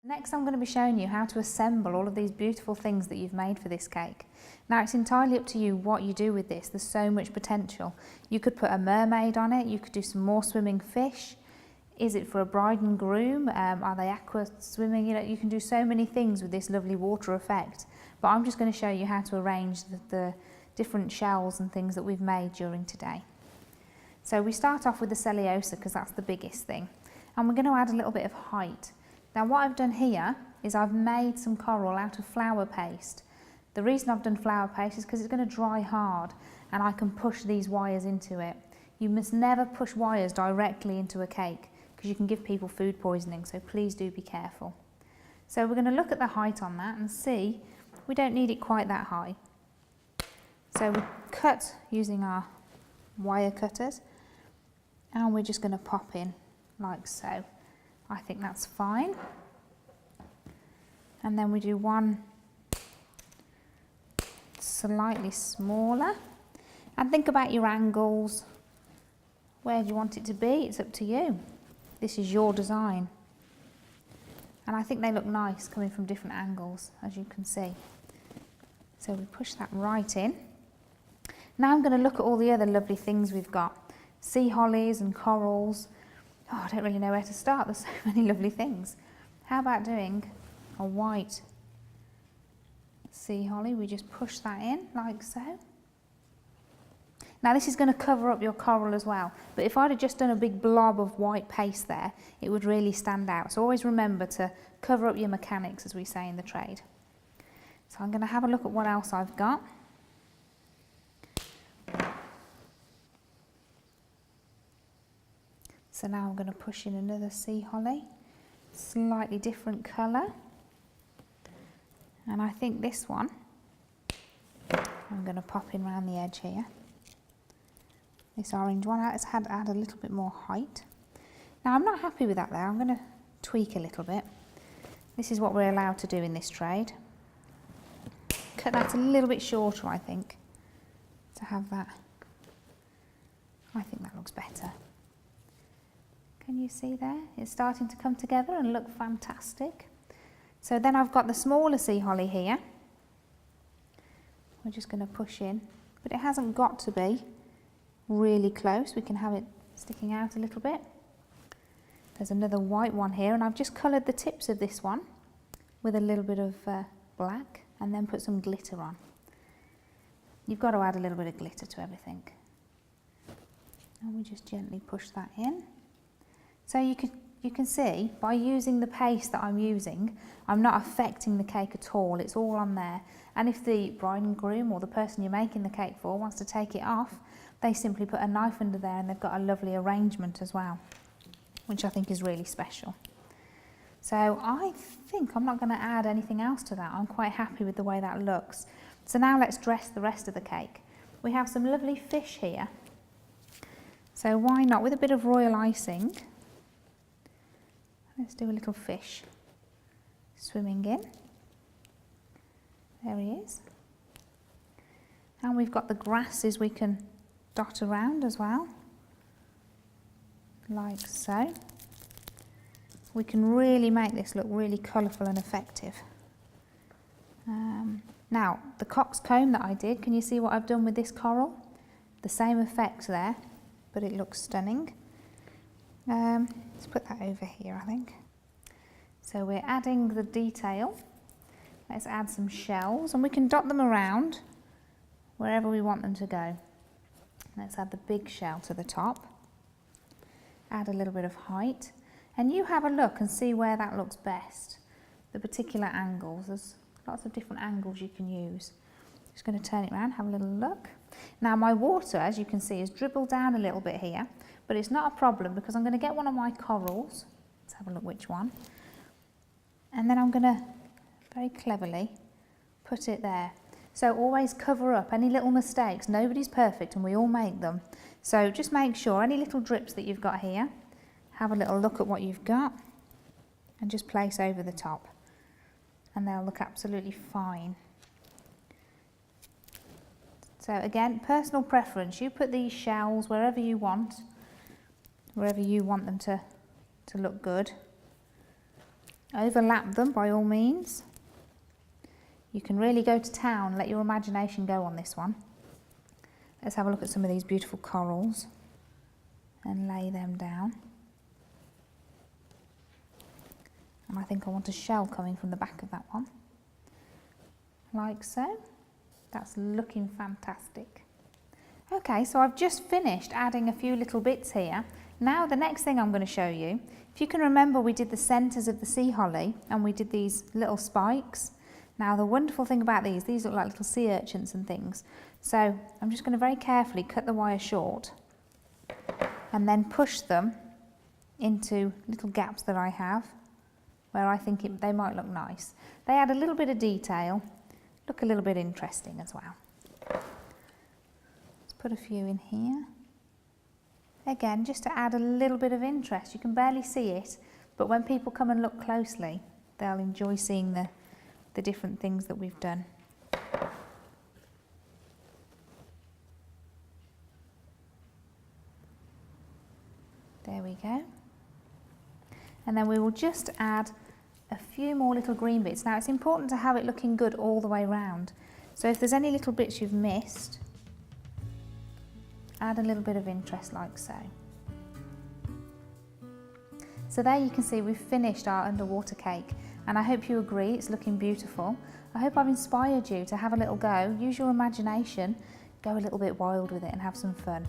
Next I'm going to be showing you how to assemble all of these beautiful things that you've made for this cake. Now it's entirely up to you what you do with this, there's so much potential. You could put a mermaid on it, you could do some more swimming fish. Is it for a bride and groom? Are they aqua swimming? You know, you can do so many things with this lovely water effect. But I'm just going to show you how to arrange the different shells and things that we've made during today. So we start off with the cellulose because that's the biggest thing. And we're going to add a little bit of height. Now what I've done here is I've made some coral out of flour paste. The reason I've done flour paste is because it's going to dry hard and I can push these wires into it. You must never push wires directly into a cake because you can give people food poisoning, so please do be careful. So we're going to look at the height on that and see we don't need it quite that high. So we cut using our wire cutters and we're just going to pop in like so. I think that's fine. And then we do one slightly smaller. And think about your angles. Where do you want it to be? It's up to you. This is your design. And I think they look nice coming from different angles, as you can see. So we push that right in. Now I'm going to look at all the other lovely things we've got. Sea hollies and corals. Oh, I don't really know where to start, there's so many lovely things. How about doing a white sea holly? We just push that in like so. Now this is going to cover up your coral as well, but if I'd have just done a big blob of white paste there, it would really stand out. So always remember to cover up your mechanics, as we say in the trade. So I'm going to have a look at what else I've got. So now I'm going to push in another sea holly, slightly different colour. And I think this one, I'm going to pop in around the edge here. This orange one, let's add a little bit more height. Now I'm not happy with that there, I'm going to tweak a little bit. This is what we're allowed to do in this trade. Cut that a little bit shorter, I think, to have that. I think that looks better. Can you see there? It's starting to come together and look fantastic. So then I've got the smaller sea holly here. We're just going to push in, but it hasn't got to be really close. We can have it sticking out a little bit. There's another white one here, and I've just coloured the tips of this one with a little bit of black and then put some glitter on. You've got to add a little bit of glitter to everything. And we just gently push that in. So you can see, by using the paste that I'm using, I'm not affecting the cake at all, it's all on there. And if the bride and groom or the person you're making the cake for wants to take it off, they simply put a knife under there and they've got a lovely arrangement as well, which I think is really special. So I think I'm not going to add anything else to that, I'm quite happy with the way that looks. So now let's dress the rest of the cake. We have some lovely fish here, so why not, with a bit of royal icing. Let's do a little fish swimming in. There he is. And we've got the grasses we can dot around as well, like so. We can really make this look really colourful and effective. Now, the coxcomb that I did, can you see what I've done with this coral? The same effect there, but it looks stunning. Let's put that over here, I think. So we're adding the detail. Let's add some shells, and we can dot them around wherever we want them to go. Let's add the big shell to the top. Add a little bit of height. And you have a look and see where that looks best. The particular angles, there's lots of different angles you can use. Just going to turn it around, have a little look. Now my water, as you can see, is dribbled down a little bit here, but it's not a problem because I'm going to get one of my corals. Let's have a look which one. And then I'm going to very cleverly put it there. So always cover up any little mistakes. Nobody's perfect and we all make them. So just make sure any little drips that you've got here, have a little look at what you've got and just place over the top. And they'll look absolutely fine. So again, personal preference. You put these shells wherever you want them to look good. Overlap them by all means. You can really go to town, let your imagination go on this one. Let's have a look at some of these beautiful corals and lay them down. And I think I want a shell coming from the back of that one, like so. That's looking fantastic. Okay, so I've just finished adding a few little bits here. Now the next thing I'm going to show you, if you can remember, we did the centres of the sea holly and we did these little spikes. Now the wonderful thing about these look like little sea urchins and things. So I'm just going to very carefully cut the wire short and then push them into little gaps that I have where I think they might look nice. They add a little bit of detail, look a little bit interesting as well. Let's put a few in here. Again, just to add a little bit of interest. You can barely see it, but when people come and look closely, they'll enjoy seeing the different things that we've done. There we go. And then we will just add a few more little green bits. Now it's important to have it looking good all the way round. So if there's any little bits you've missed, add a little bit of interest like so. So there you can see we've finished our underwater cake, and I hope you agree it's looking beautiful. I hope I've inspired you to have a little go, use your imagination, go a little bit wild with it and have some fun.